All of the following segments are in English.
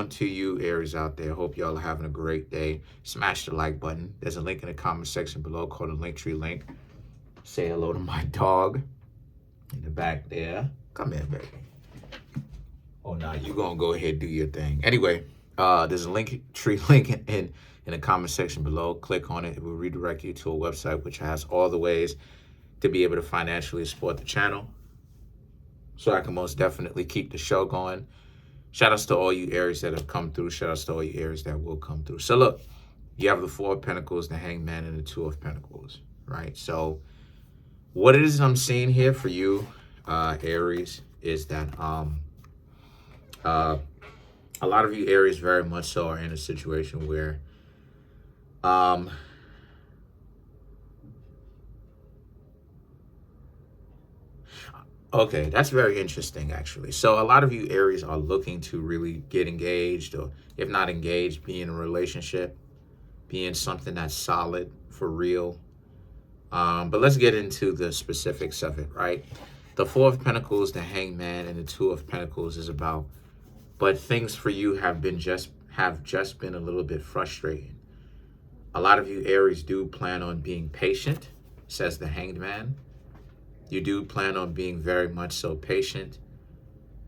on to you, Aries out there. Hope y'all are having a great day. Smash the like button. There's a link in the comment section below called the Linktree link. Say hello to my dog in the back there. Come here, baby. Oh, nah, you gonna go ahead and do your thing. Anyway, there's a Linktree link in the comment section below. Click on it. It will redirect you to a website which has all the ways to be able to financially support the channel, so I can most definitely keep the show going. Shout outs to all you Aries that have come through. Shout outs to all you Aries that will come through. So look, you have the Four of Pentacles, the Hangman, and the Two of Pentacles, right? So what it is I'm seeing here for you, Aries, is that a lot of you Aries very much so are in a situation where okay, that's very interesting, actually. So a lot of you Aries are looking to really get engaged, or if not engaged, be in a relationship, be in something that's solid, for real. But let's get into the specifics of it, right? The Four of Pentacles, the Hangman, and the Two of Pentacles is about, but things for you have just been a little bit frustrating. A lot of you Aries do plan on being patient, says the Hanged Man. You do plan on being very much so patient,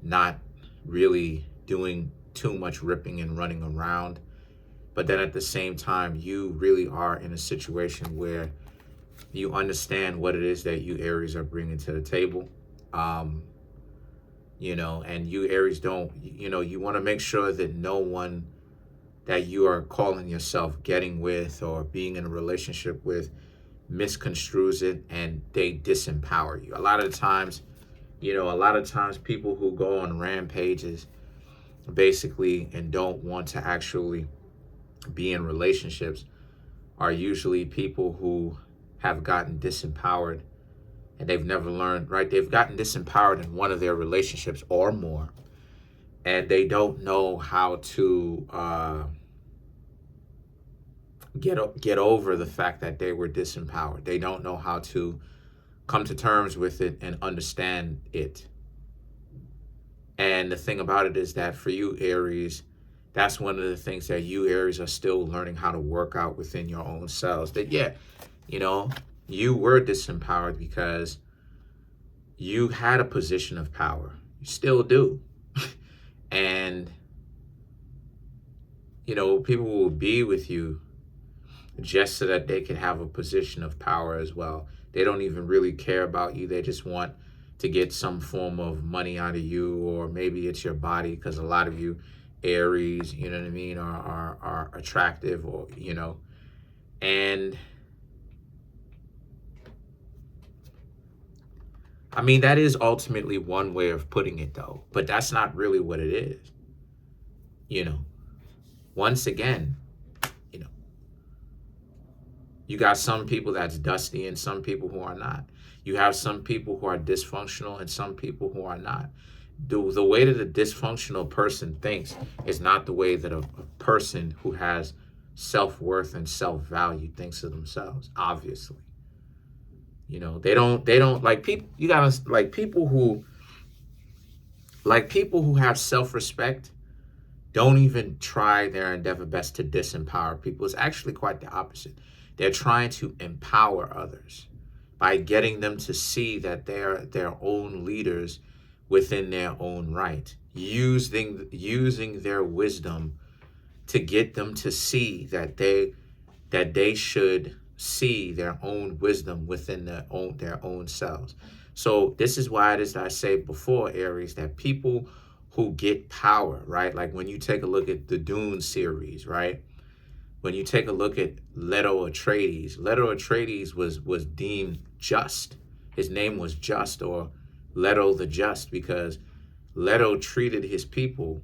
not really doing too much ripping and running around. But then at the same time, you really are in a situation where you understand what it is that you Aries are bringing to the table. You know, and you Aries don't, you know, you want to make sure that no one that you are calling yourself getting with or being in a relationship with misconstrues it and they disempower you. A lot of the times, you know, people who go on rampages basically and don't want to actually be in relationships are usually people who have gotten disempowered and they've never learned, right? They've gotten disempowered in one of their relationships or more, and they don't know how to get over the fact that they were disempowered. They don't know how to come to terms with it and understand it. And the thing about it is that for you Aries, that's one of the things that you Aries are still learning how to work out within your own selves. That, yeah, you know, you were disempowered because you had a position of power. You still do. And, you know, people will be with you just so that they can have a position of power as well. They don't even really care about you. They just want to get some form of money out of you, or maybe it's your body, because a lot of you Aries, you know what I mean, are attractive, or, you know, and I mean, that is ultimately one way of putting it though, but that's not really what it is. You know, once again, you know, you got some people that's dusty and some people who are not. You have some people who are dysfunctional and some people who are not. The way that a dysfunctional person thinks is not the way that a person who has self-worth and self-value thinks of themselves, obviously. You know, they don't like people. You gotta like people who have self-respect don't even try their endeavor best to disempower people. It's actually quite the opposite. They're trying to empower others by getting them to see that they're their own leaders within their own right, using their wisdom to get them to see that they should see their own wisdom within their own selves. So this is why it is that I say before, Aries, that people who get power, right? Like when you take a look at the Dune series, right? When you take a look at Leto Atreides was deemed just. His name was Just, or Leto the Just, because Leto treated his people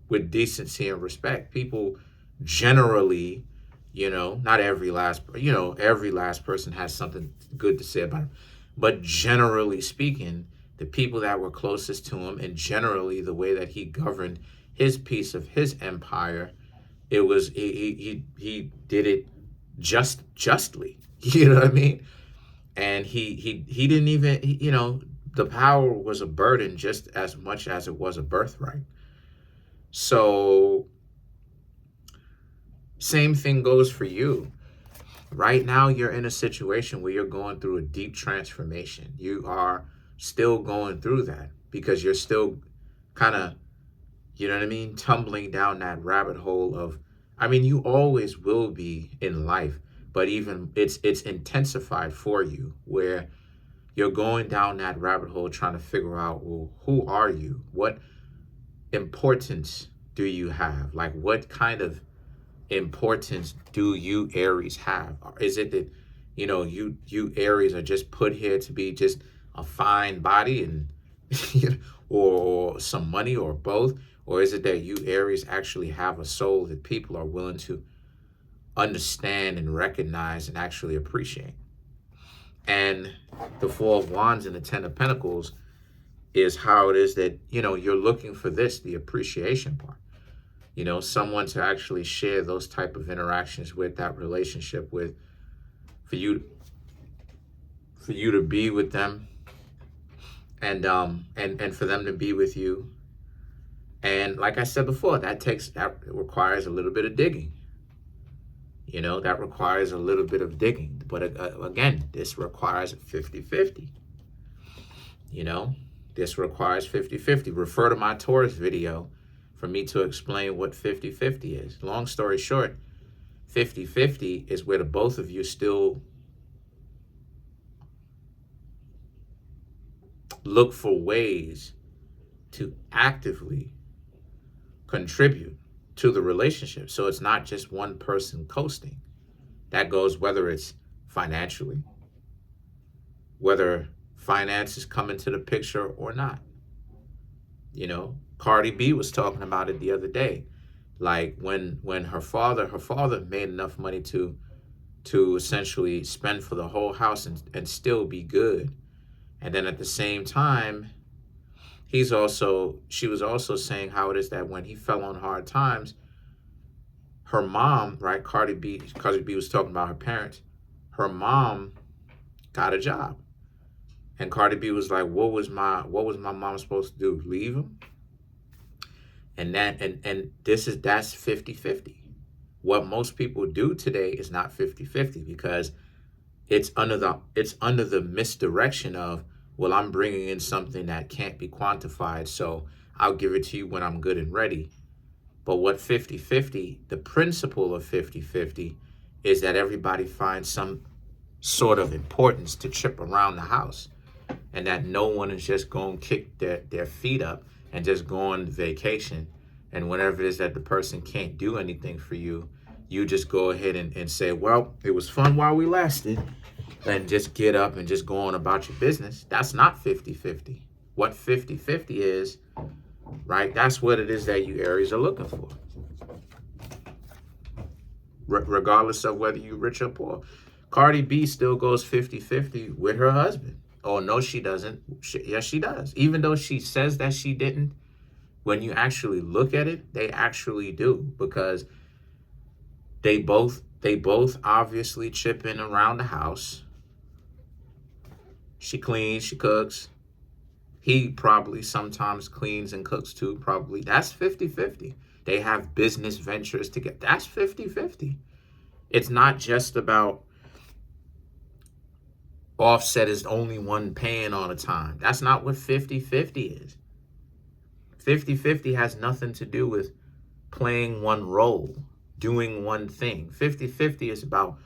with decency and respect. People generally, you know, not every last, you know, every last person has something good to say about him, but generally speaking, the people that were closest to him and generally the way that he governed his piece of his empire, it was, he did it justly, you know what I mean? And he didn't even, you know, the power was a burden just as much as it was a birthright. So same thing goes for you. Right now, you're in a situation where you're going through a deep transformation. You are still going through that because you're still kind of, you know what I mean, tumbling down that rabbit hole of, I mean, you always will be in life, but even it's intensified for you where you're going down that rabbit hole trying to figure out, well, who are you? What importance do you have? Like, what kind of importance do you Aries have? Or is it that, you know, you Aries are just put here to be just a fine body and or some money or both? Or is it that you Aries actually have a soul that people are willing to understand and recognize and actually appreciate? And the Four of Wands and the Ten of Pentacles is how it is that, you know, you're looking for this, the appreciation part. You know, someone to actually share those type of interactions with, that relationship with, for you to be with them, and for them to be with you. And like I said before, that requires a little bit of digging. You know, that requires a little bit of digging. But again, this requires 50-50. You know, this requires 50-50. Refer to my Taurus video for me to explain what 50-50 is. Long story short, 50-50 is where the both of you still look for ways to actively contribute to the relationship. So it's not just one person coasting. That goes whether it's financially, whether finance is coming to the picture or not. You know, Cardi B was talking about it the other day. Like when her father made enough money to essentially spend for the whole house and still be good. And then at the same time, she was also saying how it is that when he fell on hard times, her mom, right, Cardi B was talking about her parents, her mom got a job. And Cardi B was like, what was my mom supposed to do? Leave him? And that's 50-50. What most people do today is not 50-50 because it's under the misdirection of, well, I'm bringing in something that can't be quantified, so I'll give it to you when I'm good and ready. But what 50-50, the principle of 50-50 is that everybody finds some sort of importance to chip around the house, and that no one is just going to kick their feet up and just go on vacation. And whenever it is that the person can't do anything for you, you just go ahead and say, well, it was fun while we lasted, and just get up and just go on about your business. That's not 50-50. What 50-50 is, right, that's what it is that you Aries are looking for. Regardless of whether you're rich or poor. Cardi B still goes 50-50 with her husband. Oh, no, she doesn't. Yes, she does. Even though she says that she didn't, when you actually look at it, they actually do, because they both obviously chip in around the house. She cleans, she cooks. He probably sometimes cleans and cooks too, probably. That's 50-50. They have business ventures together. That's 50-50. It's not just about Offset is only one paying all the time. That's not what 50-50 is. 50-50 has nothing to do with playing one role, doing one thing. 50-50 is about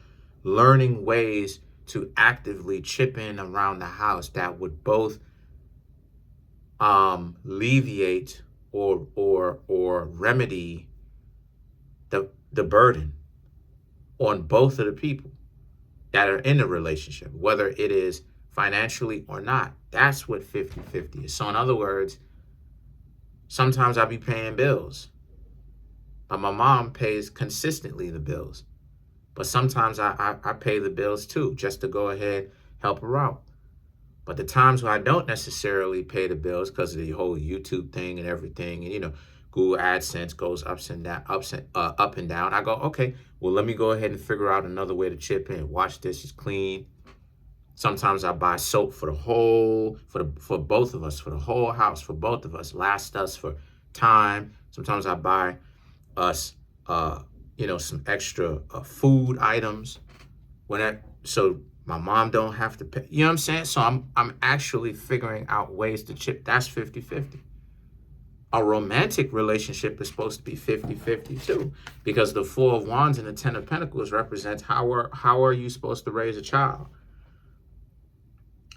learning ways to actively chip in around the house that would both alleviate or remedy the burden on both of the people that are in the relationship, whether it is financially or not. That's what 50-50 is. So in other words, sometimes I'll be paying bills, but my mom pays consistently the bills. But sometimes I pay the bills too, just to go ahead, help her out. But the times when I don't necessarily pay the bills because of the whole YouTube thing and everything, and, you know, Google AdSense goes up and down. I go, okay, well, let me go ahead and figure out another way to chip in. Wash dishes, clean. Sometimes I buy soap for both of us, for the whole house, for both of us, last us for time, Sometimes I buy us, some extra food items so my mom don't have to pay. You know what I'm saying? So I'm actually figuring out ways to chip. That's 50-50. A romantic relationship is supposed to be 50-50 too, because the Four of Wands and the Ten of Pentacles represents how are you supposed to raise a child?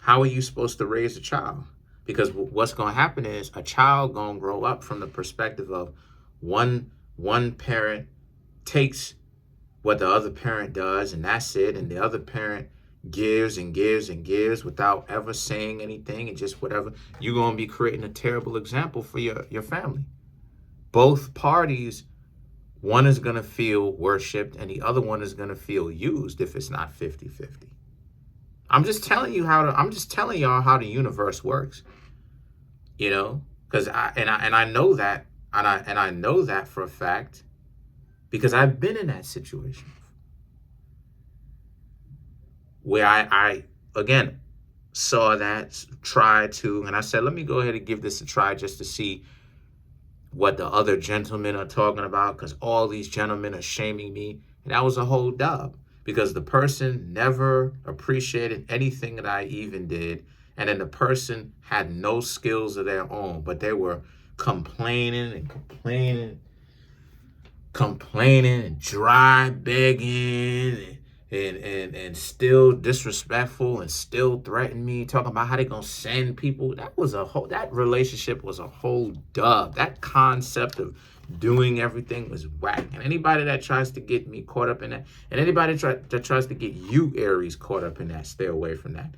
How are you supposed to raise a child? Because what's going to happen is a child going to grow up from the perspective of one parent takes what the other parent does, and that's it, and the other parent gives and gives and gives without ever saying anything, and just whatever. You're going to be creating a terrible example for your family. Both parties, one is going to feel worshipped and the other one is going to feel used if it's not 50-50. I'm just telling y'all how the universe works. Because I know that, and I know that for a fact, because I've been in that situation where I again saw that, tried to, and I said, let me go ahead and give this a try just to see what the other gentlemen are talking about, because all these gentlemen are shaming me. And that was a whole dub, because the person never appreciated anything that I even did. And then the person had no skills of their own, but they were complaining and dry begging and still disrespectful and still threatening me, talking about how they gonna send people. That relationship was a whole dub. That concept of doing everything was whack. And anybody that tries to get me caught up in that, and anybody that tries to get you, Aries, caught up in that, stay away from that.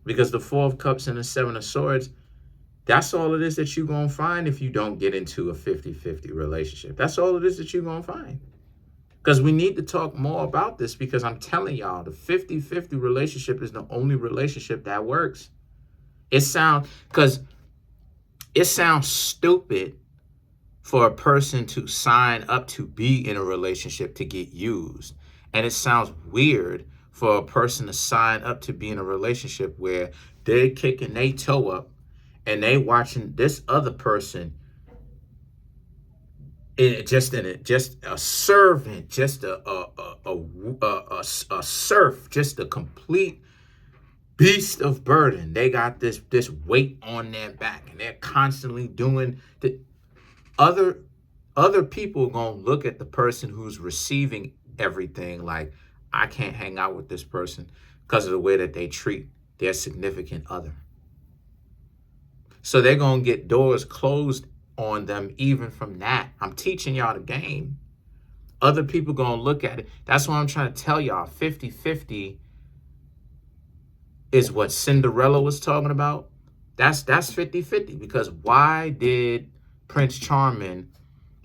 Because the Four of Cups and the Seven of Swords, that's all it is that you're going to find if you don't get into a 50-50 relationship. That's all it is that you're going to find. Because we need to talk more about this, because I'm telling y'all, the 50-50 relationship is the only relationship that works. It sounds stupid for a person to sign up to be in a relationship to get used. And it sounds weird for a person to sign up to be in a relationship where they're kicking their toe up and they watching this other person just a servant, just a serf, just a complete beast of burden. They got this weight on their back, and they're constantly doing the other people are gonna look at the person who's receiving everything like, I can't hang out with this person because of the way that they treat their significant other. So they're going to get doors closed on them even from that. I'm teaching y'all the game. Other people going to look at it. That's what I'm trying to tell y'all. 50-50 is what Cinderella was talking about. That's 50-50, because why did Prince Charming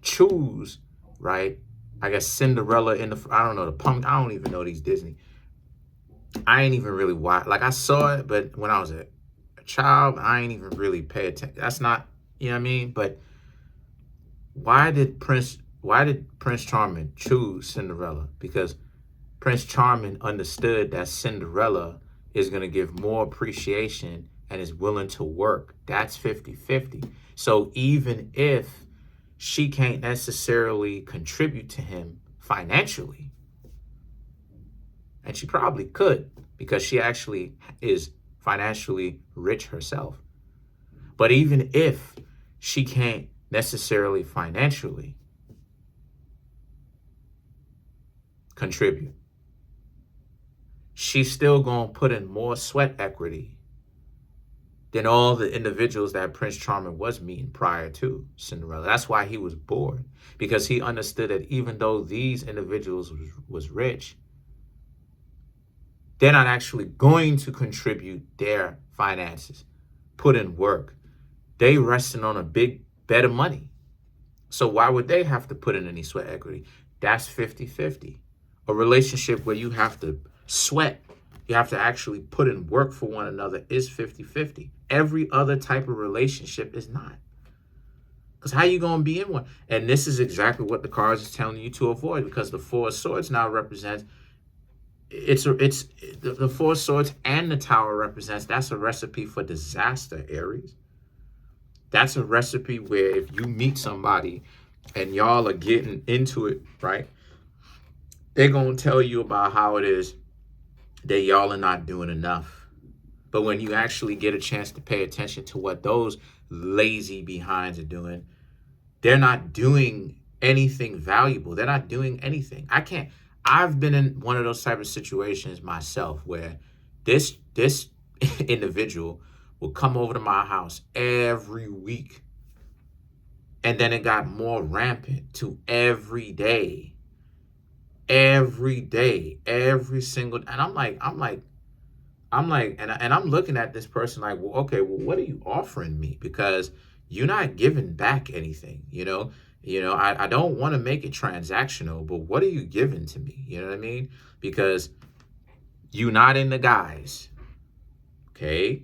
choose, right? I guess Cinderella I don't know, the punk. I don't even know these Disney. I ain't even really watch. Like, I saw it, but when I was a child, I ain't even really pay attention. That's not, you know what I mean? But why did Prince Charming choose Cinderella? Because Prince Charming understood that Cinderella is going to give more appreciation and is willing to work. That's 50-50. So even if she can't necessarily contribute to him financially, and she probably could, because she actually is financially rich herself. But even if she can't necessarily financially contribute, she's still going to put in more sweat equity than all the individuals that Prince Charming was meeting prior to Cinderella. That's why he was bored, because he understood that even though these individuals was rich, they're not actually going to contribute their finances, put in work. They resting on a big bed of money. So why would they have to put in any sweat equity? That's 50-50. A relationship where you have to sweat, you have to actually put in work for one another, is 50-50. Every other type of relationship is not. Because how you going to be in one? And this is exactly what the cards is telling you to avoid, because the Four of Swords now represents, the Four of Swords and the Tower represents, that's a recipe for disaster, Aries. That's a recipe where if you meet somebody and y'all are getting into it, right? They're going to tell you about how it is that y'all are not doing enough. But when you actually get a chance to pay attention to what those lazy behinds are doing, they're not doing anything valuable. They're not doing anything. I've been in one of those type of situations myself where this individual will come over to my house every week. And then it got more rampant to every day, every single. And and I'm looking at this person like, well, okay, well, what are you offering me? Because you're not giving back anything, I don't want to make it transactional, but what are you giving to me? You know what I mean? Because you're not in the guys. Okay.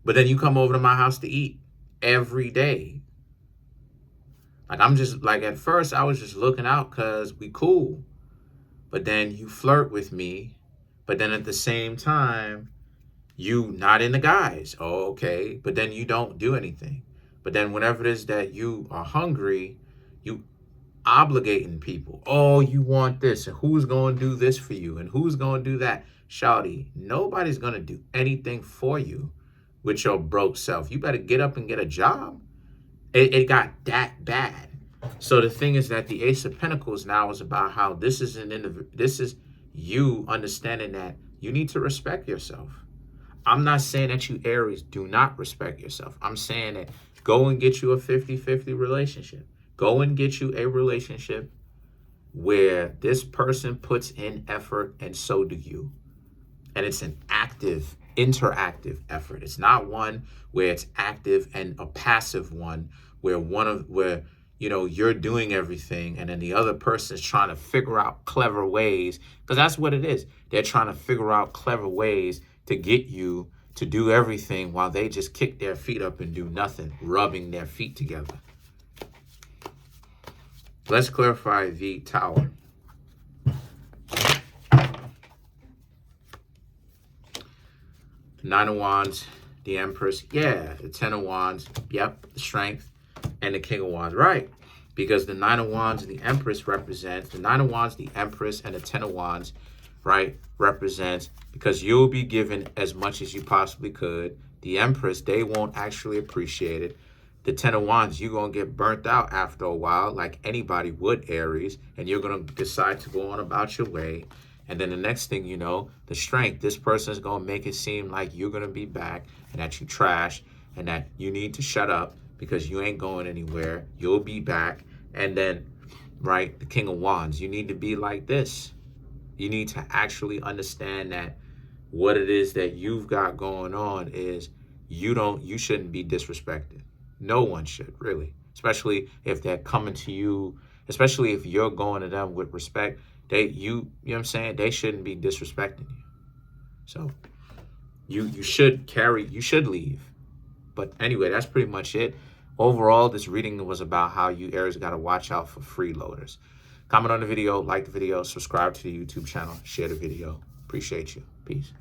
But then you come over to my house to eat every day. Like, I'm just like, at first I was just looking out because we cool. But then you flirt with me. But then at the same time, you not in the guys. Oh, okay. But then you don't do anything. But then whenever it is that you are hungry, you obligating people. Oh, you want this, and who's going to do this for you, and who's going to do that? Shawty, nobody's going to do anything for you with your broke self. You better get up and get a job. It got that bad. So the thing is that the Ace of Pentacles now is about how this is you understanding that you need to respect yourself. I'm not saying that you Aries do not respect yourself. I'm saying that go and get you a 50-50 relationship. Go and get you a relationship where this person puts in effort and so do you. And it's an active, interactive effort. It's not one where it's active and a passive one where you're doing everything and then the other person is trying to figure out clever ways, because that's what it is. They're trying to figure out clever ways to get you to do everything while they just kick their feet up and do nothing, rubbing their feet together. Let's clarify the Tower. Nine of Wands, the Empress, yeah, the Ten of Wands, yep, the Strength, and the King of Wands, right? Because the Nine of Wands and the Empress represents, the Nine of Wands, the Empress, and the Ten of Wands, right, represents, because you'll be given as much as you possibly could. The Empress, they won't actually appreciate it. The Ten of Wands, you're going to get burnt out after a while, like anybody would, Aries, and you're going to decide to go on about your way. And then the next thing you know, the Strength, this person is going to make it seem like you're going to be back and that you trash and that you need to shut up because you ain't going anywhere. You'll be back. And then, right, the King of Wands, you need to be like this. You need to actually understand that what it is that you've got going on is you shouldn't be disrespected. No one should, really, especially if they're coming to you, especially if you're going to them with respect. You know what I'm saying? They shouldn't be disrespecting you. So you should leave. But anyway, that's pretty much it. Overall, this reading was about how you Aries got to watch out for freeloaders. Comment on the video, like the video, subscribe to the YouTube channel, share the video. Appreciate you. Peace.